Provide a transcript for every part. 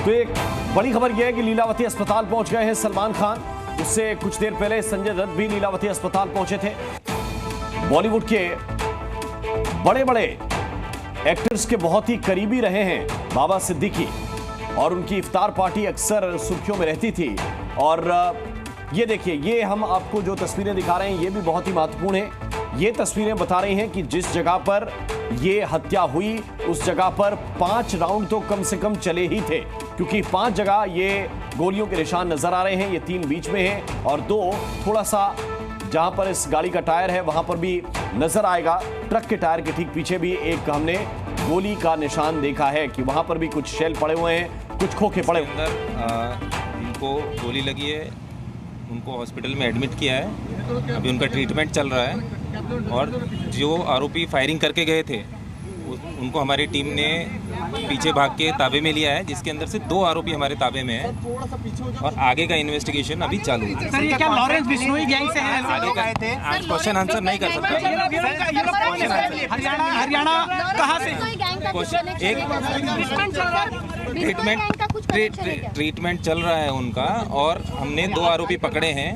तो एक बड़ी खबर यह है कि लीलावती अस्पताल पहुंच गए हैं सलमान खान। उससे कुछ देर पहले संजय दत्त भी लीलावती अस्पताल पहुंचे थे। बॉलीवुड के बड़े बड़े एक्टर्स के बहुत ही करीबी रहे हैं बाबा सिद्दीकी, और उनकी इफ्तार पार्टी अक्सर सुर्खियों में रहती थी। और ये देखिए, ये हम आपको जो तस्वीरें दिखा रहे हैं ये भी बहुत ही महत्वपूर्ण है। ये तस्वीरें बता रही हैं कि जिस जगह पर ये हत्या हुई उस जगह पर 5 राउंड तो कम से कम चले ही थे, क्योंकि 5 जगह ये गोलियों के निशान नजर आ रहे हैं। ये 3 बीच में हैं और 2 थोड़ा सा जहां पर इस गाड़ी का टायर है वहां पर भी नजर आएगा। ट्रक के टायर के ठीक पीछे भी एक हमने गोली का निशान देखा है कि वहां पर भी कुछ शेल पड़े हुए हैं, कुछ खोखे पड़े हुए हैं। जिनको गोली लगी है उनको हॉस्पिटल में एडमिट किया है, अभी उनका ट्रीटमेंट चल रहा है। और जो आरोपी फायरिंग करके गए थे उनको हमारी टीम ने पीछे भाग के ताबे में लिया है, जिसके अंदर से 2 आरोपी हमारे ताबे में हैं और आगे का इन्वेस्टिगेशन अभी चालू है। सर, ये क्या लॉरेंस बिश्नोई गैंग से हैं? आगे का आज क्वेश्चन आंसर नहीं कर सकता। हरियाणा कहाँ से? ट्रीटमेंट चल रहा है उनका, और हमने 2 आरोपी पकड़े हैं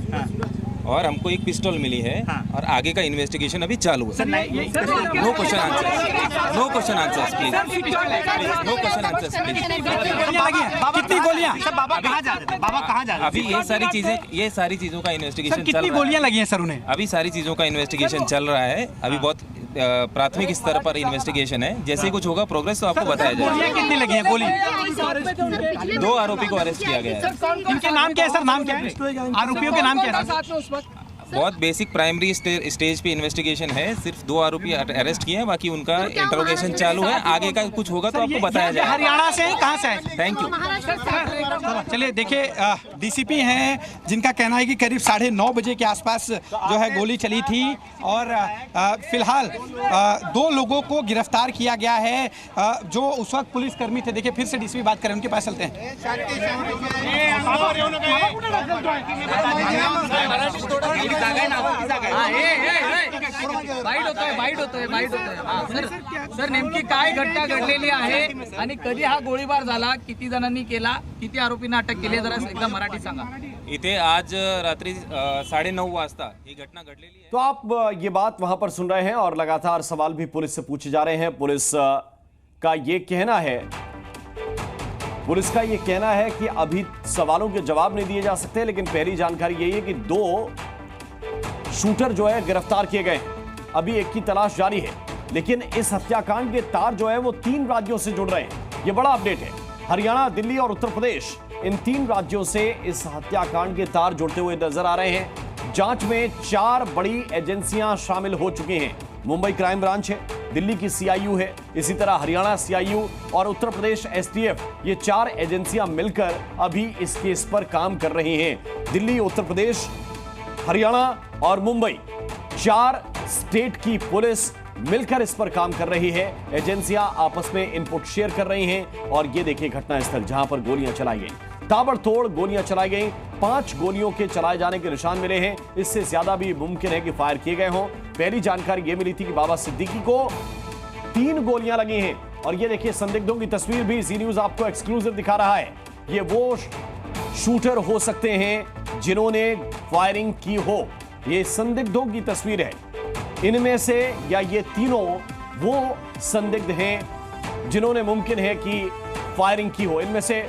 और हमको एक पिस्टल मिली है और आगे का इन्वेस्टिगेशन अभी चालू है। No question answer, no question answer please, no question answer please. कितनी गोलियां? बाबा कहाँ जा रहे थे? बाबा कहाँ जा रहे थे? अभी ये सारी चीजों का इन्वेस्टिगेशन चल रहा है। कितनी गोलियां लगी हैं सर उन्हें? अभी सारी चीजों का इन्वेस्टिगेशन चल रहा है। अभी बहुत प्राथमिक स्तर पर इन्वेस्टिगेशन है। जैसे ही कुछ होगा प्रोग्रेस तो आपको बताया जाएगा। गोलियां कितनी लगी हैं? गोली 2 आरोपी को अरेस्ट किया गया है। इनके नाम क्या है सर? नाम क्या है आरोपियों के? नाम क्या है? बहुत बेसिक प्राइमरी स्टेज पे इन्वेस्टिगेशन है। सिर्फ 2 आरोपी अरेस्ट किए हैं, बाकी उनका इंटरोगेशन चालू है। आगे का कुछ होगा तो आपको बताया जाएगा। हरियाणा से कहाँ से है? Thank you. चलिए देखिए, डीसीपी हैं जिनका कहना है कि करीब 9:30 बजे के आसपास जो है गोली चली थी और फिलहाल 2 लोगों को गिरफ्तार किया गया है जो उस वक्त पुलिसकर्मी थे। देखिए फिर से डीसीपी बात करें, उनके पास चलते हैं। सर नेमकी काय घटना घडलेली आहे आणि कधी हा गोळीबार झाला, किती जणांनी केला, किती आरोपींना अटक केली, जरा एकदम मराठी सांगा। इथे आज रात्री 9:30 वाजता ही घटना घडलेली है। तो आप ये बात वहां पर सुन रहे हैं और लगातार सवाल भी पुलिस से पूछे जा रहे हैं। पुलिस का ये कहना है कि अभी सवालों के जवाब नहीं दिए जा सकते, लेकिन पहली जानकारी यही है कि 2 शूटर जो है गिरफ्तार किए गए हैं। अभी एक की तलाश जारी है, लेकिन इस हत्याकांड के तार जो है वो 3 राज्यों से जुड़ रहे हैं। ये बड़ा अपडेट है। हरियाणा, दिल्ली और उत्तर प्रदेश, इन 3 राज्यों से इस हत्याकांड के तार जुड़ते हुए नजर आ रहे हैं। जांच में 4 बड़ी एजेंसियां शामिल हो चुकी हैं। मुंबई क्राइम ब्रांच है, दिल्ली की सीआईयू है, इसी तरह हरियाणा सीआईयू और उत्तर प्रदेश एसटीएफ। ये 4 एजेंसियां मिलकर अभी इस केस पर काम कर रही हैं। दिल्ली, उत्तर प्रदेश, हरियाणा और मुंबई, 4 स्टेट की पुलिस मिलकर इस पर काम कर रही है। एजेंसियां आपस में इनपुट शेयर कर रही हैं। और ये देखिए घटनास्थल जहां पर गोलियां चलाई गई, ताबड़तोड़ गोलियां चलाई गई। 5 गोलियों के चलाए जाने के निशान मिले हैं। इससे ज्यादा भी मुमकिन है कि फायर किए गए हों। पहली जानकारी यह मिली थी कि बाबा सिद्दीकी को 3 गोलियां लगी हैं। और ये देखिए संदिग्धों की तस्वीर भी जी न्यूज आपको एक्सक्लूसिव दिखा रहा है। ये वो शूटर हो सकते हैं जिन्होंने फायरिंग की हो। ये संदिग्धों की तस्वीर है। इनमें से या ये तीनों वो संदिग्ध हैं जिन्होंने मुमकिन है कि फायरिंग की हो। इनमें से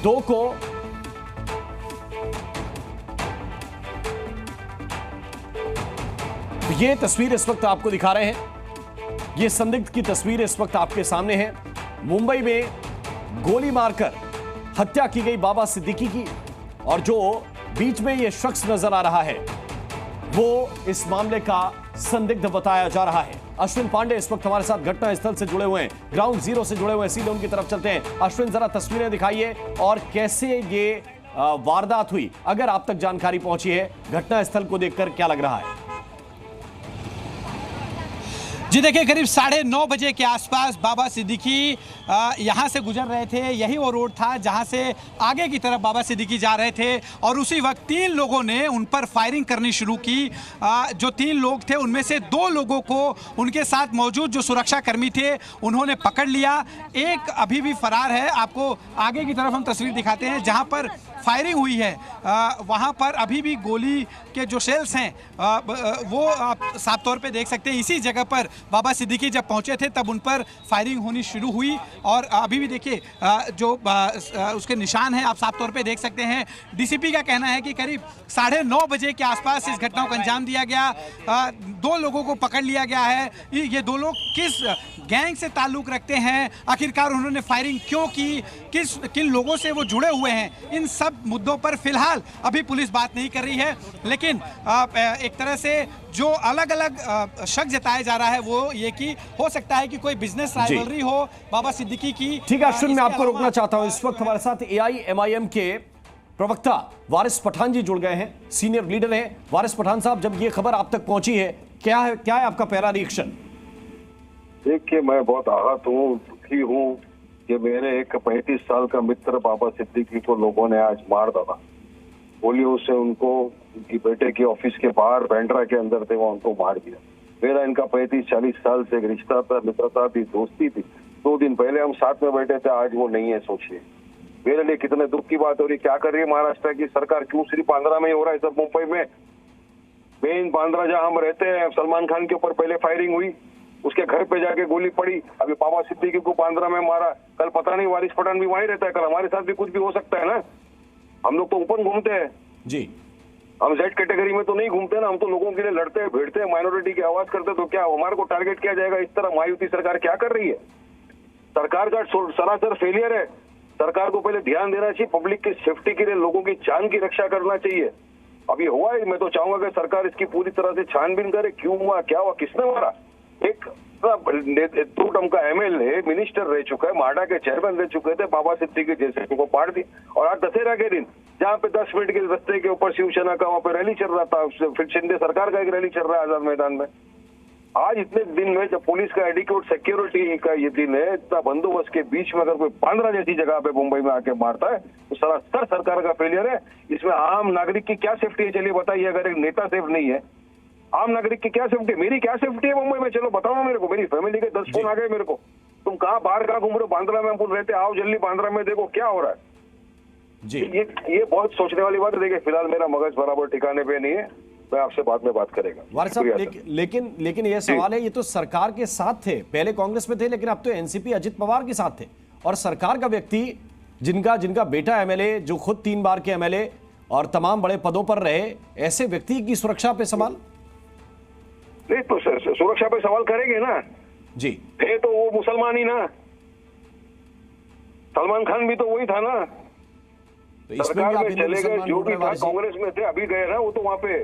2 को ये तस्वीर इस वक्त आपको दिखा रहे हैं। ये संदिग्ध की तस्वीर इस वक्त आपके सामने है। मुंबई में गोली मारकर हत्या की गई बाबा सिद्दीकी की, और जो बीच में ये शख्स नजर आ रहा है वो इस मामले का संदिग्ध बताया जा रहा है। अश्विन पांडे इस वक्त हमारे साथ घटनास्थल से जुड़े हुए हैं, ग्राउंड जीरो से जुड़े हुए हैं। सीधे उनकी तरफ चलते हैं। अश्विन, जरा तस्वीरें दिखाइए और कैसे ये वारदात हुई, अगर आप तक जानकारी पहुंची है, घटनास्थल को देखकर क्या लग रहा है? जी देखिए, करीब 9:30 बजे के आसपास बाबा सिद्दीकी यहाँ से गुजर रहे थे। यही वो रोड था जहाँ से आगे की तरफ बाबा सिद्दीकी जा रहे थे और उसी वक्त 3 लोगों ने उन पर फायरिंग करनी शुरू की। जो 3 लोग थे उनमें से 2 लोगों को उनके साथ मौजूद जो सुरक्षा कर्मी थे उन्होंने पकड़ लिया। एक अभी भी फरार है। आपको आगे की तरफ हम तस्वीर दिखाते हैं जहाँ पर फायरिंग हुई है। वहाँ पर अभी भी गोली के जो शेल्स हैं वो आप साफ तौर पे देख सकते हैं। इसी जगह पर बाबा सिद्दीकी जब पहुँचे थे तब उन पर फायरिंग होनी शुरू हुई और अभी भी देखिए जो उसके निशान हैं आप साफ तौर पे देख सकते हैं। डीसीपी का कहना है कि करीब 9:30 बजे के आसपास इस घटना को अंजाम दिया गया। 2 लोगों को पकड़ लिया गया है। ये 2 लोग किस गैंग से ताल्लुक़ रखते हैं, आखिरकार उन्होंने फायरिंग क्यों की, किन लोगों से वो जुड़े हुए हैं, इन सब मुद्दों पर फिलहाल अभी पुलिस बात नहीं कर रही है। लेकिन एक तरह से जो अलग अलग शक जताया जा रहा है वो ये कि हो सकता है कि कोई बिजनेस राइवलरी हो बाबा सिद्दीकी की। ठीक है अश्विन, मैं आपको रोकना चाहता हूं। इस वक्त हमारे साथ AIMIM के प्रवक्ता वारिस पठान जी जुड़ गए हैं, सीनियर लीडर हैं। वारिस पठान साहब, जब ये खबर आप तक पहुंची है क्या है आपका पहला रिएक्शन? देखिए, मैं बहुत आहत हूँ, दुखी हूँ कि मेरे एक 35 साल का मित्र बाबा सिद्दीकी को लोगों ने आज मार डाला। गोलियों से उनको उनकी बेटे के ऑफिस के बाहर बैंड्रा के अंदर थे वहाँ उनको मार दिया। मेरा इनका 35-40 साल से एक रिश्ता था, मित्रता थी, दोस्ती थी। 2 दिन पहले हम साथ में बैठे थे, आज वो नहीं है। सोचिए मेरे लिए कितने दुख की बात हो रही। क्या कर रही है महाराष्ट्र की सरकार? क्यों सिर्फ बांद्रा में ही हो रहा है सब? मुंबई में मेन बांद्रा जहाँ हम रहते हैं, सलमान खान के ऊपर पहले फायरिंग हुई, उसके घर पे जाके गोली पड़ी, अभी बाबा सिद्दीकी को बांद्रा में मारा। कल पता नहीं वारिस पठान भी वहीं रहता है, कल हमारे साथ भी कुछ भी हो सकता है ना। हम लोग तो ओपन घूमते हैं जी, हम Z कैटेगरी में तो नहीं घूमते ना। हम तो लोगों के लिए लड़ते हैं, भिड़ते हैं, माइनॉरिटी की आवाज करते हैं। तो क्या हमारे को टारगेट किया जाएगा? इस तरह महायुति सरकार क्या कर रही है? सरकार का सरासर फेलियर है। सरकार को पहले ध्यान देना चाहिए, पब्लिक की सेफ्टी के लिए, लोगों की जान की रक्षा करना चाहिए। अभी हुआ है, मैं तो चाहूंगा कि सरकार इसकी पूरी तरह से छानबीन करे। क्यों हुआ, क्या हुआ, किसने मारा? एक 2 टर्म का MLA मिनिस्टर रह चुका है, माडा के चेयरमैन रह चुके थे, बाबा सिद्दीकी जैसे को पाड़ दी। और आज दशहरा के दिन जहाँ पे 10 मिनट के रास्ते के ऊपर शिवसेना का वहाँ पे रैली चल रहा था, फिर शिंदे सरकार का एक रैली चल रहा है आजाद मैदान में। आज इतने दिन में जब पुलिस का एडिक्वेट सिक्योरिटी का ये दिन है, इतना बंदोबस्त के बीच में अगर कोई बांद्रा जैसी जगह पे मुंबई में आके मारता है तो सरासर सरकार का फेलियर है। इसमें आम नागरिक की क्या सेफ्टी है? चलिए बताइए। अगर एक नेता सेफ नहीं है, आम नागरिक की क्या सेफ्टी? मेरी क्या सेफ्टी है मुंबई में? चलो बताओ मेरे को। मेरी फैमिली के 10 फोन आ गए मेरे को, तुम कहाँ बाहर कहाँ घूम रहे हो? बांद्रा में हम बोल रहते, आओ जल्दी बांद्रा में देखो क्या हो रहा है जी। ये बहुत सोचने वाली बात है। देखिए, फिलहाल मेरा मगज बराबर ठिकाने पे नहीं है, मैं आपसे बाद में बात करेगा। वारिस साहब, लेकिन ये सवाल है, ये तो सरकार के साथ थे, पहले कांग्रेस में थे, लेकिन अब तो एनसीपी अजित पवार के साथ थे और सरकार का व्यक्ति जिनका बेटा MLA, जो खुद 3 बार के MLA और तमाम बड़े पदों पर रहे, ऐसे व्यक्ति की सुरक्षा पे सवाल नहीं तो सुरक्षा पे सवाल करेंगे ना जी। थे तो वो मुसलमान ही ना, सलमान खान भी तो वही था ना। तो सरकार में चले गए, जो भी था कांग्रेस में थे, अभी गए ना वो तो वहाँ पे।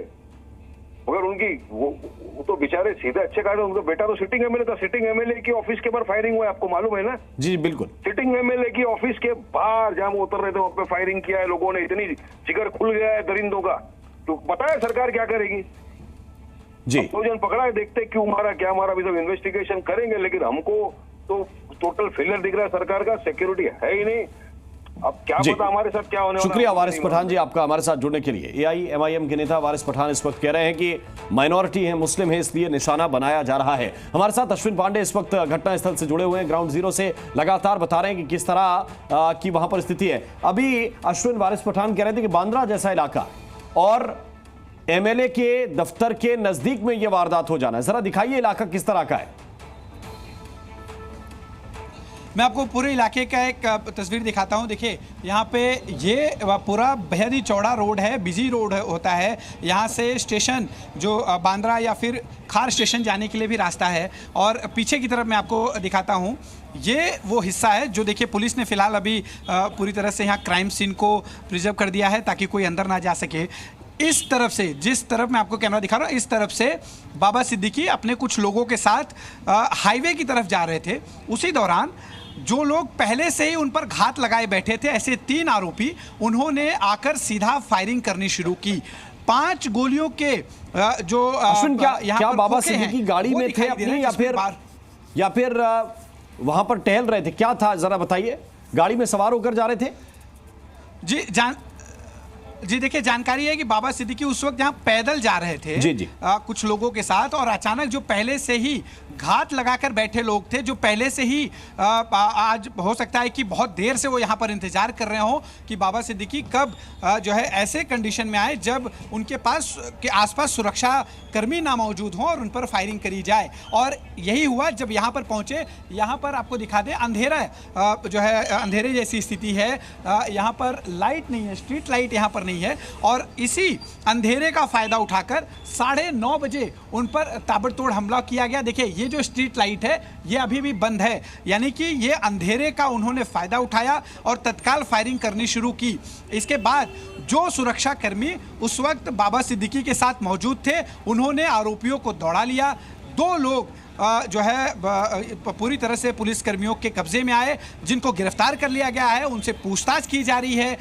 मगर उनकी वो तो बेचारे सीधे अच्छे कहा, उनका बेटा तो सिटिंग MLA था। सिटिंग MLA की ऑफिस के बाहर फायरिंग हुआ है, आपको मालूम है ना? जी बिल्कुल। सिटिंग MLA की ऑफिस के बाहर जहाँ वो उतर रहे थे वहाँ पे फायरिंग किया है लोगों ने। इतनी जिगर खुल गया है दरिंदों का, तो पता है सरकार क्या करेगी जी। 2 जन पकड़ा है, देखते क्यों मारा क्या मारा, अभी सब इन्वेस्टिगेशन करेंगे। लेकिन हमको तो टोटल फेलियर दिख रहा है सरकार का, सिक्योरिटी है ही नहीं। अब क्या पता हमारे साथ क्या होने वाला है। शुक्रिया वारिस पठान जी आपका हमारे साथ जुड़ने के लिए। AIMIM के नेता वारिस पठान इस वक्त कह रहे हैं कि माइनॉरिटी है, मुस्लिम है, इसलिए निशाना बनाया जा रहा है। हमारे साथ अश्विन पांडे इस वक्त घटनास्थल से जुड़े हुए हैं, ग्राउंड जीरो से लगातार बता रहे हैं कि किस तरह की वहां पर स्थिति है। अभी अश्विन वारिस पठान कह रहे थे कि बांद्रा जैसा इलाका और MLA के दफ्तर के नजदीक में यह वारदात हो जाना है। जरा दिखाइए इलाका किस तरह का है। मैं आपको पूरे इलाके का एक तस्वीर दिखाता हूं। देखिए, यहाँ पे ये पूरा बेहद ही चौड़ा रोड है, बिजी रोड होता है। यहाँ से स्टेशन जो बांद्रा या फिर खार स्टेशन जाने के लिए भी रास्ता है। और पीछे की तरफ मैं आपको दिखाता हूँ, ये वो हिस्सा है जो देखिए पुलिस ने फिलहाल अभी पूरी तरह से यहाँ क्राइम सीन को प्रिजर्व कर दिया है ताकि कोई अंदर ना जा सके। इस तरफ से, जिस तरफ मैं आपको कैमरा दिखा रहा हूँ, इस तरफ से बाबा सिद्दीकी अपने कुछ लोगों के साथ हाईवे की तरफ जा रहे थे। उसी दौरान जो लोग पहले से ही उन पर घात लगाए बैठे थे, ऐसे 3 आरोपी, उन्होंने आकर सीधा फायरिंग करनी शुरू की। 5 गोलियों के जो अश्विन, यहाँ क्या पर बाबा खोखे हैं, सिद्दीकी गाड़ी वो में दिखाई थे दे रहे अपनी हैं, जिसमें या फिर वहां पर टहल रहे थे? क्या था जरा बताइए। गाड़ी में सवार होकर जा रहे थे? जी देखिए, जानकारी है कि बाबा सिद्दीकी उस वक्त यहाँ पैदल जा रहे थे जी। कुछ लोगों के साथ, और अचानक जो पहले से ही घात लगाकर बैठे लोग थे, जो पहले से ही आज हो सकता है कि बहुत देर से वो यहाँ पर इंतजार कर रहे हो कि बाबा सिद्दीकी कब जो है ऐसे कंडीशन में आए जब उनके पास के आसपास सुरक्षा कर्मी ना मौजूद हों और उन पर फायरिंग करी जाए। और यही हुआ जब यहाँ पर पहुँचे। यहाँ पर आपको दिखा दें, अंधेरा जो है, अंधेरे जैसी स्थिति है। यहाँ पर लाइट नहीं है, स्ट्रीट लाइट यहाँ पर नहीं है, और इसी अंधेरे का फायदा उठाकर 9:30 बजे उन पर ताबड़तोड़ हमला किया गया। देखिए, ये जो स्ट्रीट लाइट है ये अभी भी बंद है, यानी कि ये अंधेरे का उन्होंने फायदा उठाया और तत्काल फायरिंग करनी शुरू की। इसके बाद जो सुरक्षा कर्मी उस वक्त बाबा सिद्दीकी के साथ मौजूद थे, उन्होंने आरोपियों को दौड़ा लिया। 2 लोग जो है पूरी तरह से पुलिस कर्मियों के कब्जे में आए, जिनको गिरफ्तार कर लिया गया है। उनसे पूछताछ की जा रही है,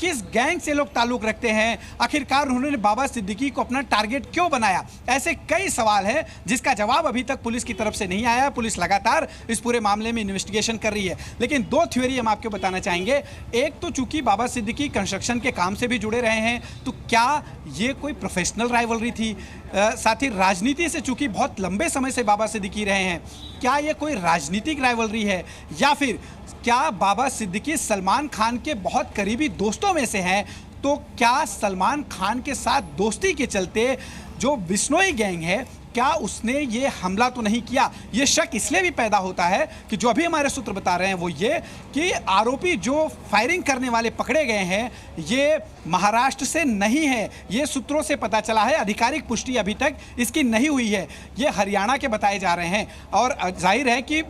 किस गैंग से लोग ताल्लुक रखते हैं, आखिरकार उन्होंने बाबा सिद्दीकी को अपना टारगेट क्यों बनाया। ऐसे कई सवाल हैं जिसका जवाब अभी तक पुलिस की तरफ से नहीं आया। पुलिस लगातार इस पूरे मामले में इन्वेस्टिगेशन कर रही है, लेकिन 2 थ्योरी हम आपको बताना चाहेंगे। एक तो चूंकि बाबा सिद्दीकी कंस्ट्रक्शन के काम से भी जुड़े रहे हैं, तो क्या ये कोई प्रोफेशनल राइवलरी थी? साथ ही राजनीति से चूंकि बहुत लंबे समय से बाबा सिद्दीकी रहे हैं, क्या ये कोई राजनीतिक राइवलरी है, या फिर क्या बाबा सिद्दीकी सलमान खान के बहुत करीबी दोस्तों में से हैं? तो क्या सलमान खान के साथ दोस्ती के चलते जो बिश्नोई गैंग है, क्या उसने ये हमला तो नहीं किया? ये शक इसलिए भी पैदा होता है कि जो अभी हमारे सूत्र बता रहे हैं वो ये कि आरोपी जो फायरिंग करने वाले पकड़े गए हैं ये महाराष्ट्र से नहीं है। ये सूत्रों से पता चला है, आधिकारिक पुष्टि अभी तक इसकी नहीं हुई है। ये हरियाणा के बताए जा रहे हैं, और जाहिर है कि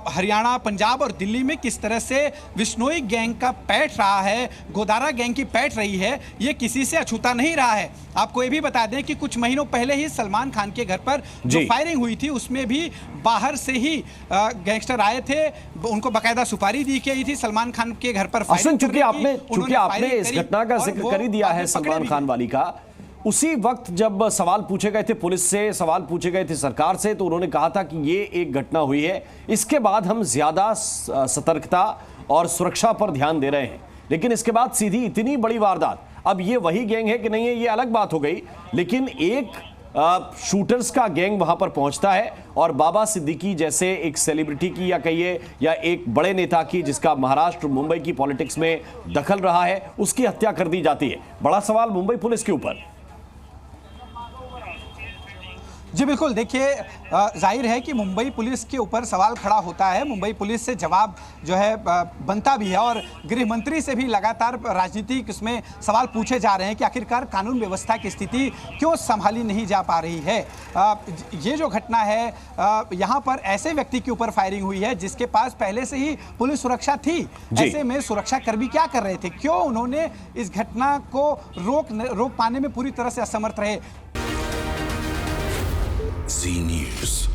हरियाणा, पंजाब और दिल्ली में किस तरह से बिश्नोई गैंग का पैठ रहा है, गोदारा गैंग की पैठ रही है, ये किसी से अछूता नहीं रहा है। आपको ये भी बता दें कि कुछ महीनों पहले ही सलमान खान के घर पर जो फायरिंग हुई थी उसमें भी बाहर से ही गैंगस्टर आए थे, उनको बाकायदा सुपारी दी गई थी सलमान खान के घर पर। चूंकि आपने इस घटना का जिक्र कर ही दिया है सलमान खान वाली का, उसी वक्त जब सवाल पूछे गए थे पुलिस से, सवाल पूछे गए थे सरकार से, तो उन्होंने कहा था कि ये एक घटना हुई है, इसके बाद हम ज्यादा सतर्कता और सुरक्षा पर ध्यान दे रहे हैं। लेकिन इसके बाद सीधी इतनी बड़ी वारदात, अब ये वही गैंग है कि नहीं है ये अलग बात हो गई, लेकिन एक शूटर्स का गैंग वहां पर पहुंचता है और बाबा सिद्दीकी जैसे एक सेलिब्रिटी की या कहिए या एक बड़े नेता की, जिसका महाराष्ट्र मुंबई की पॉलिटिक्स में दखल रहा है, उसकी हत्या कर दी जाती है। बड़ा सवाल मुंबई पुलिस के ऊपर। जी बिल्कुल, देखिए जाहिर है कि मुंबई पुलिस के ऊपर सवाल खड़ा होता है। मुंबई पुलिस से जवाब जो है बनता भी है, और गृह मंत्री से भी लगातार राजनीतिक इसमें सवाल पूछे जा रहे हैं कि आखिरकार कानून व्यवस्था की स्थिति क्यों संभाली नहीं जा पा रही है। ये जो घटना है, यहाँ पर ऐसे व्यक्ति के ऊपर फायरिंग हुई है जिसके पास पहले से ही पुलिस सुरक्षा थी। ऐसे में सुरक्षा कर्मी क्या कर रहे थे? क्यों उन्होंने इस घटना को रोक पाने में पूरी तरह से असमर्थ रहे? Zee News.